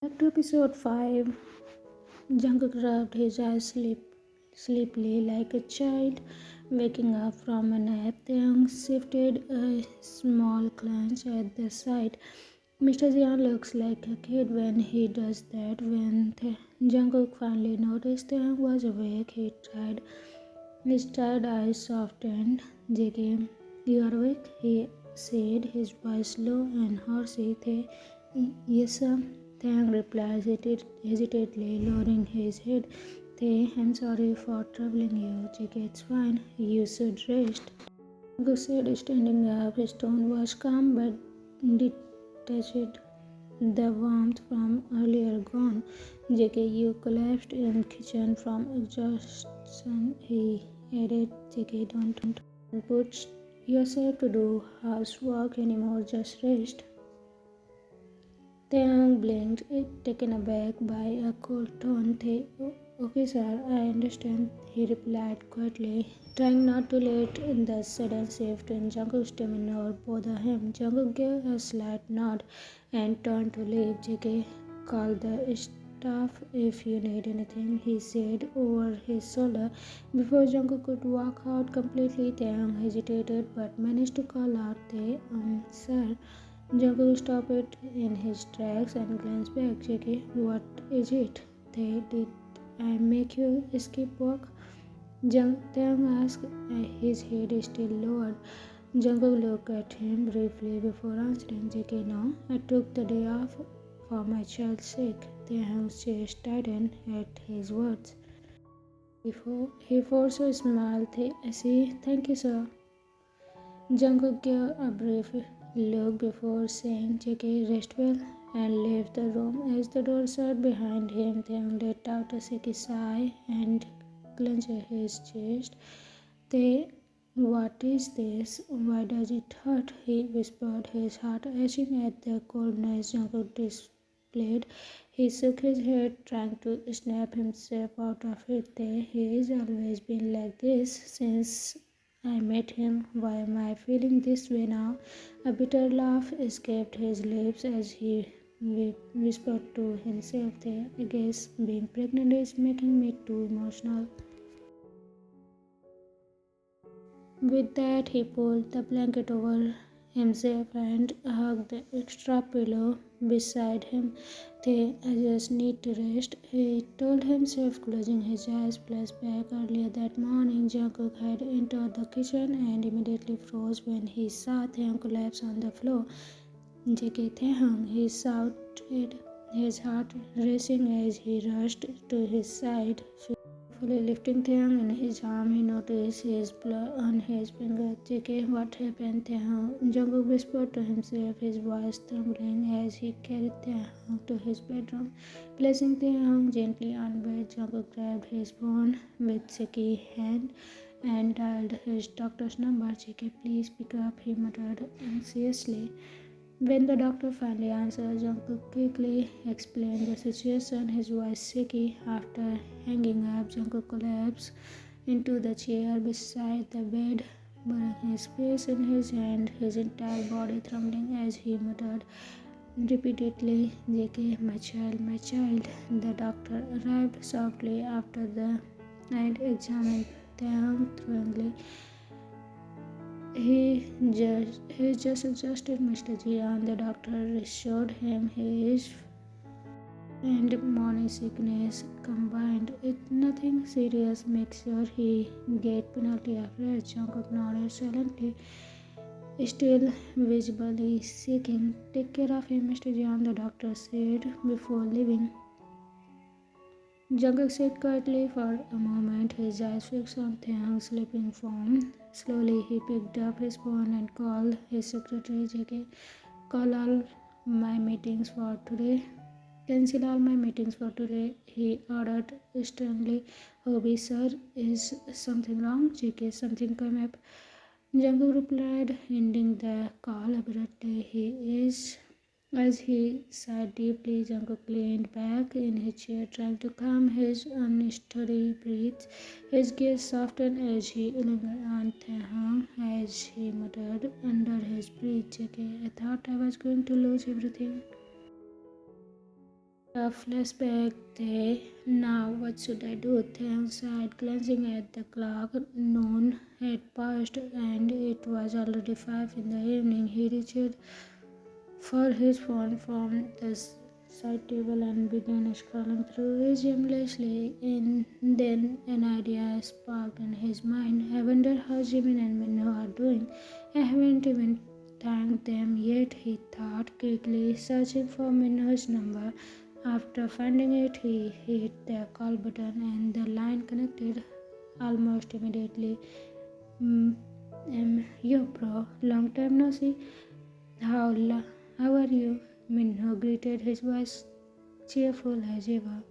Back to episode 5. Jungkook rubbed his eyes sleepily like a child waking up from a nap. Taehyung shifted a small clench at the sight. Mr. Jian looks like a kid when he does that. When Jungkook finally noticed Taehyung was awake, his tired eyes softened. JK, you are awake? He said, his voice low and horsey. Yes, sir. Taehyung replied hesitantly, lowering his head. I'm sorry for troubling you. JK, it's fine. You should rest. Jungkook said, standing up. His tone was calm but detached. The warmth from earlier gone. JK, you collapsed in kitchen from exhaustion. He added, JK, don't put yourself to do housework anymore. Just rest. Taehyung blinked, taken aback by a cold tone. Okay, sir, I understand, he replied quietly, trying not to let the sudden shift in Jungkook's demeanor bother him. Jungkook gave a slight nod and turned to leave. JK, call the staff if you need anything, he said over his shoulder. Before Jungkook could walk out completely, Taehyung hesitated but managed to call out, sir. Jungkook stopped it in his tracks and glanced back. JK, what is it? Did I make you skip work? Taehyung asked, his head still lowered. Jungkook looked at him briefly before answering. JK, no, I took the day off for my child's sake. Taehyung's chest tightened at his words. He forced a smile. I see. Thank you, sir. Jungkook gave a brief look before saying, JK, rest well, and left the room. As the door shut behind him, Taehyung let out a shaky sigh and clenched his chest. What is this? Why does it hurt? He whispered, his heart aching at the coldness Jungkook displayed. He shook his head, trying to snap himself out of it. He's always been like this since I met him. Why am I feeling this way now? A bitter laugh escaped his lips as he whispered to himself, I guess being pregnant is making me too emotional. With that, he pulled the blanket over himself and hugged the extra pillow beside him. I just need to rest, he told himself, closing his eyes. Flashback. Earlier that morning, Jungkook had entered the kitchen and immediately froze when he saw Taehyung collapse on the floor. JK, Taehyung, he shouted, his heart racing as he rushed to his side. Fully lifting Taehyung in his arm, he noticed his blood on his finger. JK, what happened, Taehyung? Jungkook whispered to himself, his voice trembling as he carried Taehyung to his bedroom. Placing Taehyung gently on bed, Jungkook grabbed his phone with shaky hand and dialed his doctor's number. JK, please pick up, he muttered anxiously. When the doctor finally answered, Jungkook quickly explained the situation, his voice shaky. After hanging up, Jungkook collapsed into the chair beside the bed, burying his face in his hand, his entire body trembling as he muttered repeatedly, JK, my child, my child. The doctor arrived softly after the night examined Taehyung thoroughly. He just adjusted Mr. Jian. The doctor assured him his and morning sickness combined with nothing serious. Make sure he get penalty of rest. Jungkook nodded silently, still visibly shaking. Take care of him, Mr. Jian, the doctor said before leaving. Jungkook sat quietly for a moment, his eyes fixed on Taehyung's sleeping form. Slowly, he picked up his phone and called his secretary. JK, call all my meetings for today. Cancel all my meetings for today, he ordered sternly. Hobby, sir, is something wrong? JK, something come up. Jungkook replied, ending the call abruptly. As he sighed deeply, Jungkook leaned back in his chair, trying to calm his unsteady breath. His gaze softened as he lingered on Taehyung, as he muttered under his breath, JK, I thought I was going to lose everything. Flashback day. Now what should I do? Taehyung sighed, glancing at the clock. Noon had passed and it was already 5 in the evening. He reached for his phone from the side table and began scrolling through it aimlessly. And then an idea sparked in his mind. I wonder how Jimin and Minho are doing. I haven't even thanked them yet, he thought, quickly searching for Minho's number. After finding it, he hit the call button and the line connected almost immediately. Yo, bro, long time no see. How are you? Minho greeted, his voice cheerful as ever.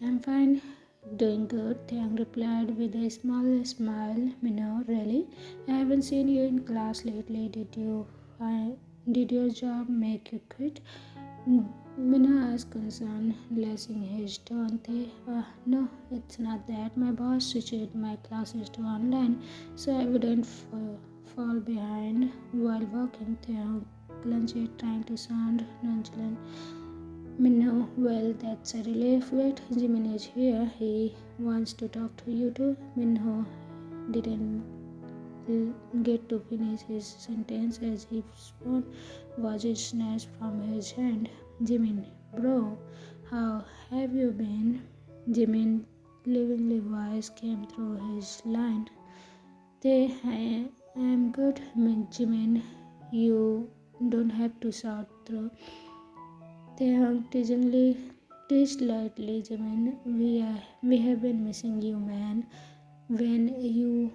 I'm fine, doing good, Taehyung replied with a small smile. Minho, really? I haven't seen you in class lately. Did your job make you quit? Minho asked concern, lessing his tone. No, it's not that. My boss switched my classes to online, so I wouldn't fall behind while working. Taehyung clenched, trying to sound nonchalant. Minho, well, that's a relief. Wait, Jimin is here. He wants to talk to you too. Minho didn't get to finish his sentence as his phone was snatched from his hand. Jimin, bro, how have you been? Jimin livingly voice came through his line. I am good, Jimin. You don't have to shout through. Taehyung teased lightly, Jimin. We have been missing you, man. When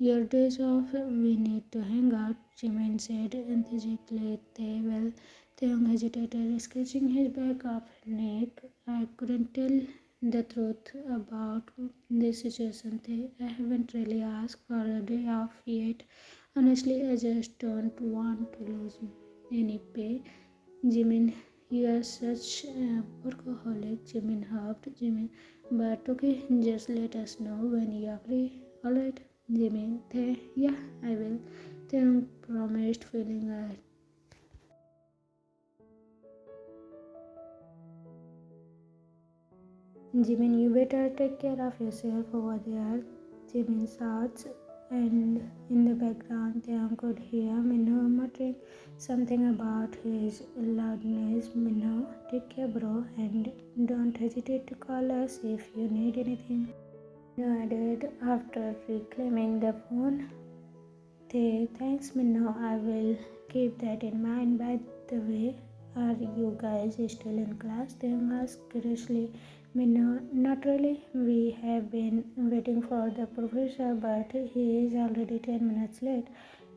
your days off, we need to hang out, Jimin said enthusiastically. Taehyung hesitated, scratching his back of neck. I couldn't tell the truth about this situation. I haven't really asked for a day off yet. Honestly, I just don't want to lose any pay. Jimin, you are such a workaholic, Jimin huffed. Jimin, but okay, just let us know when you are free. Alright, Jimin, yeah, I will. Taehyung promised, feeling Jimin, you better take care of yourself over there. Jimin shouts, and in the background, Taehyung could hear Minho muttering something about his loudness. Minho, take care, bro, and don't hesitate to call us if you need anything. Minho added after reclaiming the phone. Thanks, Minho. I will keep that in mind. By the way, are you guys still in class? Taehyung asked curiously. Minho, not really. We have been waiting for the professor, but he is already 10 minutes late.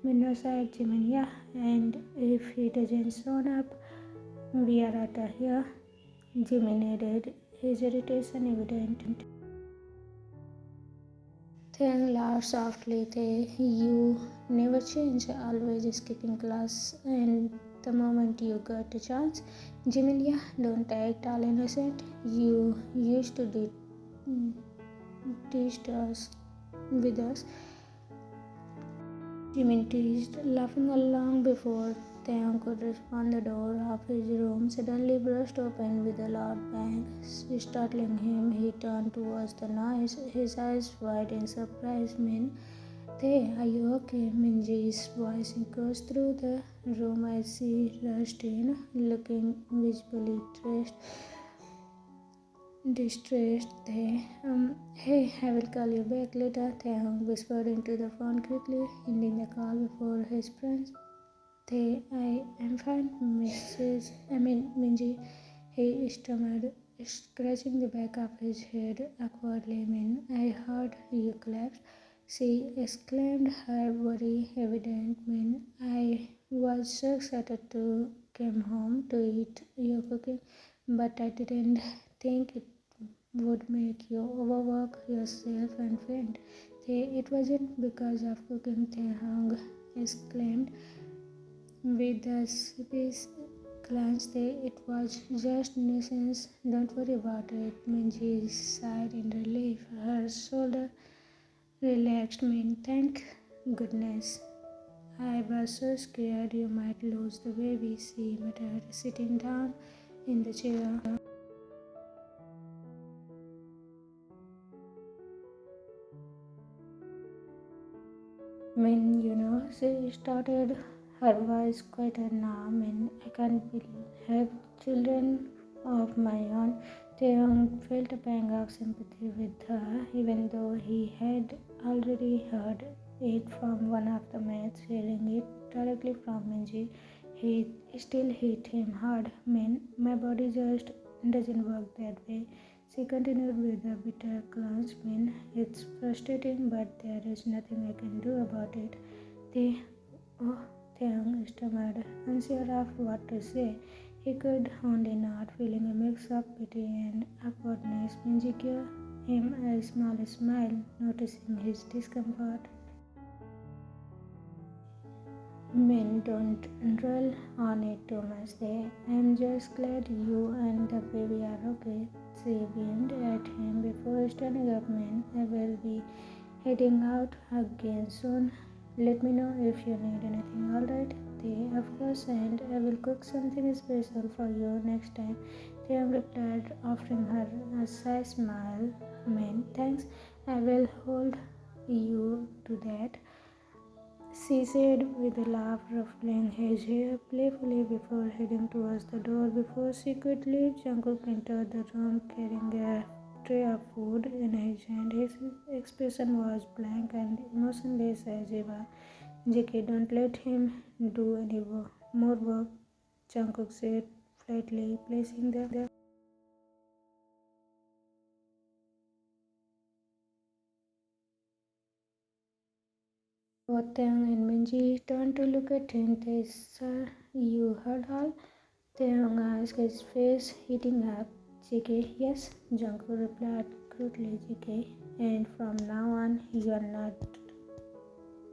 Minho sighed. Jimin, yeah, and if he doesn't show up, we are out of here. Jimin added, his irritation evident. Taehyung laughed softly. You never change, always skipping class, and the moment you got a chance. Jimin, yeah, don't act all innocent. You used to teach us with us. Jimin teased, laughing along before Taehyung could respond. The door of his room suddenly burst open with a loud bang. Startling him, he turned towards the noise, his eyes wide in surprise. Are you okay? Minji's voice echoes through the room as she rushed in, looking visibly distressed. Hey, I will call you back later. Taehyung whispered into the phone quickly, ending the call before his friends. I am fine, Minji. He stammered, scratching the back of his head awkwardly. I heard you collapsed. She exclaimed, her worry evident. I was so excited to come home to eat your cooking, but I didn't think it would make you overwork yourself and faint. It wasn't because of cooking, Taehyung exclaimed with a sheepish glance. It was just nuisance. Don't worry about it. Minji sighed in relief. Her shoulder relaxed. Thank goodness. I was so scared you might lose the baby, she muttered, sitting down in the chair. She started, her voice quieter now. I can't have children of my own. Taehyung felt a pang of sympathy with her, even though he had already heard it from one of the maids. Hearing it directly from Minji, he still hit him hard. My body just doesn't work that way. She continued with a bitter glance. It's frustrating, but there is nothing I can do about it. They, oh, Taehyung stammered, unsure of what to say. He could only nod, feeling a mix of pity and awkwardness. Minji gave him a small smile, noticing his discomfort. Men don't dwell on it too much. I'm just glad you and the baby are okay. She beamed at him before standing up. Men, I will be heading out again soon. Let me know if you need anything, alright? Of course, and I will cook something special for you next time. They replied, offering her a shy smile. Man, thanks. I will hold you to that, she said with a laugh, ruffling his hair playfully before heading towards the door. Before she could leave, Jungkook entered the room carrying a tray of food in his hand. His expression was blank and emotionless as ever. JK, don't let him do any more work, Jungkook said flatly, placing the both Taehyung and Minji turned to look at him. They, sir, you heard all? Taehyung asked, his face heating up. JK, yes, Jungkook replied crudely. JK, and from now on, you are not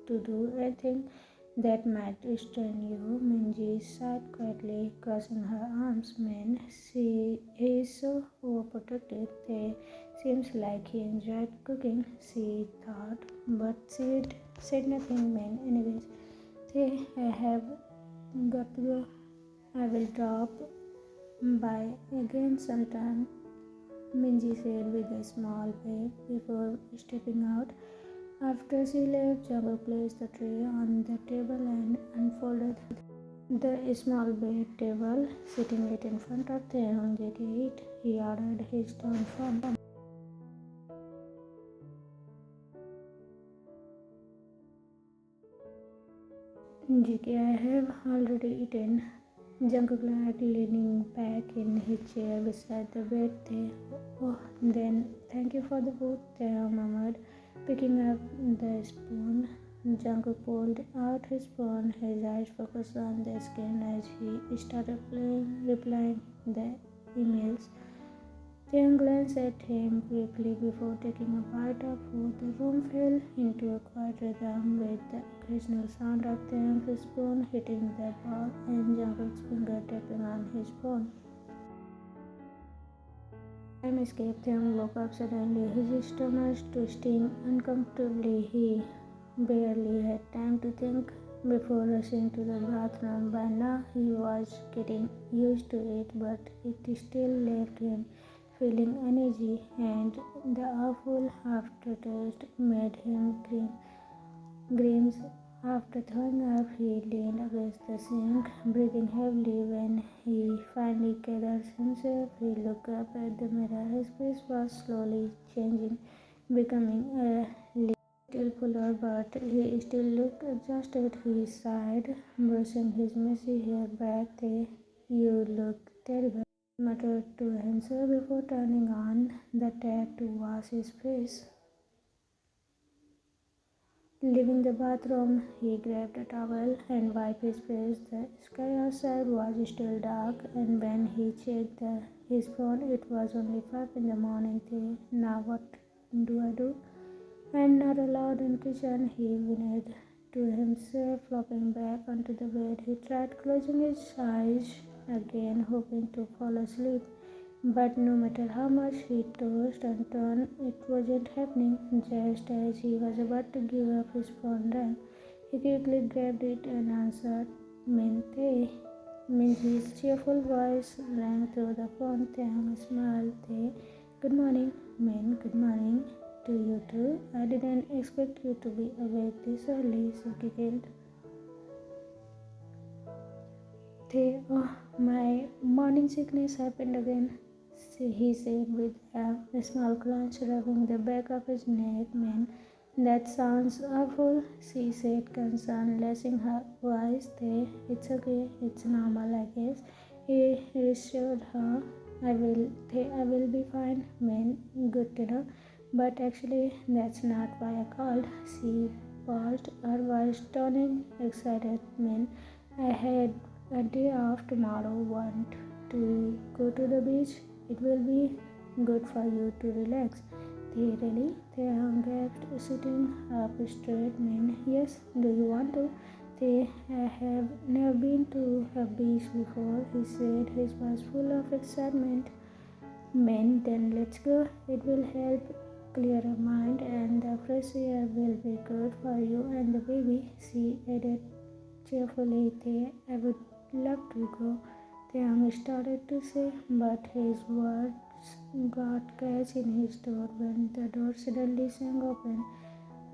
to do anything that might strain you. Minji sighed quietly, crossing her arms. Man, he is so overprotective. They seems like he enjoyed cooking, she thought, but she said nothing. Man, anyways, I have got to go. I will drop by again sometime, Minji said with a small wave before stepping out. After she left, Jungkook placed the tray on the table and unfolded the small bed table, sitting it in front of Taehyung. JK, he ordered, his tone firm. JK, I have already eaten. Jungkook lied, leaning back in his chair beside the bed. Oh, then thank you for the food, Taehyung murmured, picking up the spoon. Jungkook pulled out his phone, his eyes focused on the screen as he started replying the emails. Taehyung glanced at him briefly before taking a bite of food. The room fell into a quiet rhythm with the occasional sound of Taehyung's spoon hitting the bowl and Jungkook's finger tapping on his phone. Time escaped. Taehyung woke up suddenly, his stomach twisting uncomfortably. He barely had time to think before rushing to the bathroom. By now he was getting used to it, but it still left him feeling uneasy, and the awful aftertaste made him grin. After throwing up, he leaned against the sink, breathing heavily. When he finally gathered himself, he looked up at the mirror. His face was slowly changing, becoming a little fuller, but he still looked exhausted. He sighed, brushing his messy hair back. You look terrible, he muttered to himself before turning on the tap to wash his face. Leaving the bathroom, he grabbed a towel and wiped his face. The sky outside was still dark, and when he checked his phone, it was only 5 in the morning. Now what do I do? I'm not allowed in the kitchen, he whined to himself, flopping back onto the bed. He tried closing his eyes again, hoping to fall asleep. But no matter how much he tossed and turned, it wasn't happening. Just as he was about to give up, his phone rang. He quickly grabbed it and answered, Min Tae. Minji's cheerful voice rang through the phone. Taehyung smiled. Tae, good morning. Min, good morning to you too. I didn't expect you to be awake this early, she giggled. Tae, oh, my morning sickness happened again, he said with a small crunch, rubbing the back of his neck. Man, that sounds awful, she said, concerned, lashing her voice. Tae, it's okay, it's normal, I guess. He reassured her. I will be fine. Man, good to know. But actually, that's not why I called. She paused, her voice turning excited. Man, I had a day off tomorrow. Want to go to the beach? It will be good for you to relax. They really? Taehyung gasped, sitting up straight. Man, yes, do you want to? They have never been to a beach before, he said. His was full of excitement. Men, then let's go. It will help clear your mind and the fresh air will be good for you and the baby, she added cheerfully. I would love to go, Taehyung started to say, but his words got catch in his throat when the door suddenly swung open.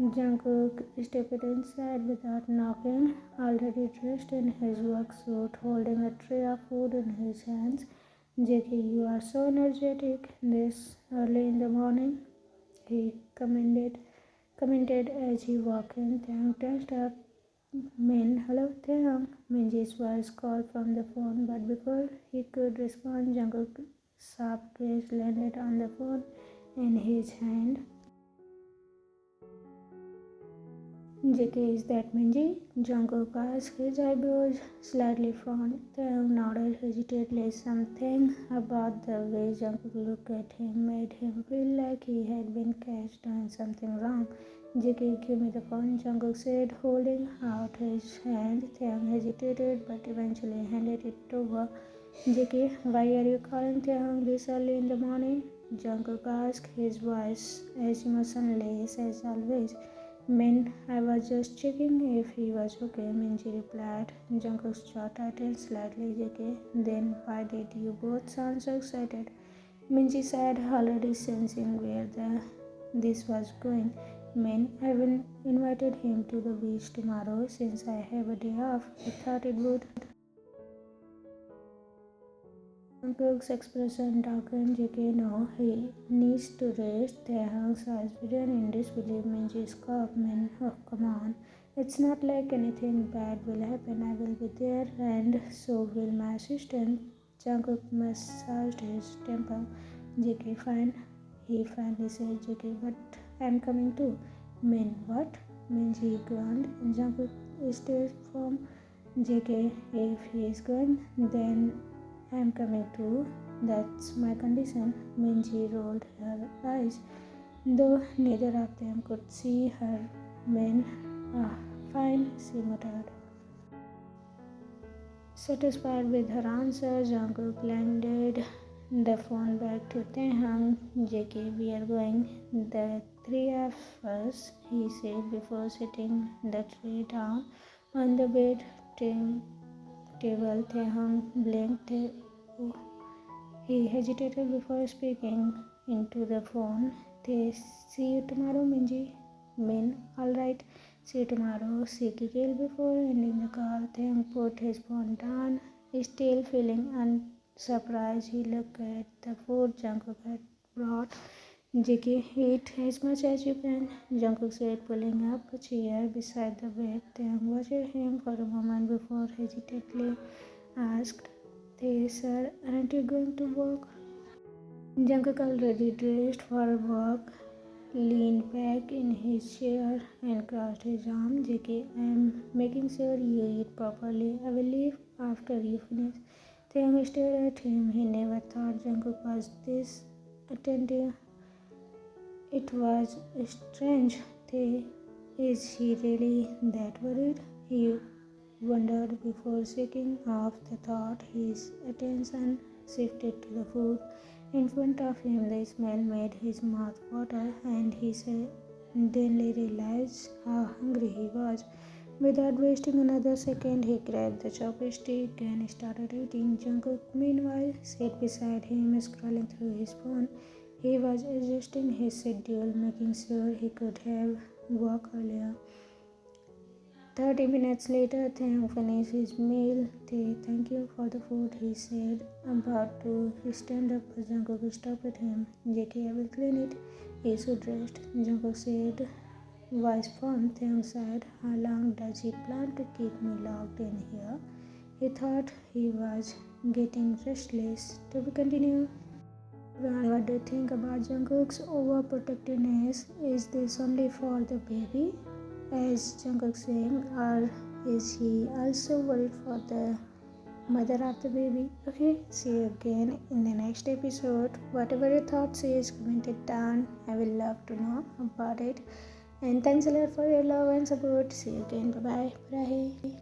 Jungkook stepped inside without knocking, already dressed in his work suit, holding a tray of food in his hands. JK, you are so energetic this early in the morning, he commented as he walked in. Taehyung tensed up. Min, hello Taehyung. Minji's voice called from the phone, but before he could respond, Jungkook's sharp gaze landed on the phone in his hand. JK, is that Minji? Jungkook asked, his eyebrows slightly frowned. Taehyung nodded hesitantly. Something about the way Jungkook looked at him made him feel like he had been catched doing something wrong. JK, give me the phone, Jungkook said, holding out his hand. Taehyung hesitated but eventually handed it over. JK, why are you calling Taehyung this early in the morning? Jungkook asked, his voice as emotionless as always. Min, I was just checking if he was okay, Minji replied. Jungkook's jaw tightened slightly. JK, then why did you both sound so excited? Minji said, already sensing where this was going. Min, I will invited him to the beach tomorrow since I have a day off. I thought it would. Jungkook's expression darkened. JK, no, he needs to rest. Taehyung's eyes widened in disbelief. Minji scoffed. Man, oh, come on. It's not like anything bad will happen. I will be there, and so will my assistant. Jungkook massaged his temple. JK, fine. He finally said, JK, but I'm coming too. Min, what? Minji groaned. Jungkook stayed firm. JK, if he is going, then I'm coming too. That's my condition. Minji rolled her eyes, though neither of them could see her. Min, fine, she muttered. Satisfied with her answer, Jungkook landed the phone back to Taehyung. JK, we are going, the three of us, he said before setting the tray down on the bed table. Taehyung blinked. He hesitated before speaking into the phone. See you tomorrow, Minji. Min, alright. See you tomorrow. She giggled before ending the call. Taehyung put his phone down. Still feeling unsurprised, he looked at the food Jungkook had brought. JK, eat as much as you can, Jungkook said, pulling up a chair beside the bed. Taehyung watched him for a moment before hesitantly asked, sir, aren't you going to work? Jungkook, already dressed for work, leaned back in his chair and crossed his arms. JK, I am making sure you eat properly. I will leave after you finish. Taehyung stared at him. He never thought Jungkook was this attentive. It was strange. Is he really that worried? He wondered before shaking off the thought. His attention shifted to the food in front of him. The smell made his mouth water, and he suddenly realized how hungry he was. Without wasting another second, he grabbed the chopstick and started eating. Jungkook, meanwhile, sat beside him, scrolling through his phone. He was adjusting his schedule, making sure he could have work earlier. 30 minutes later, Taehyung finished his meal. Thank you for the food, he said, about to stand up, but Jungkook stopped him. JK, I will clean it. He should rest. Jungkook said, voice firm. Taehyung said, how long does he plan to keep me locked in here? He thought he was getting restless. To be continued. What do you think about Jungkook's overprotectiveness? Is this only for the baby, as Jungkook saying, or is he also worried for the mother of the baby? Okay, see you again in the next episode. Whatever your thoughts is, comment it down. I will love to know about it. And thanks a lot for your love and support. See you again. Bye bye.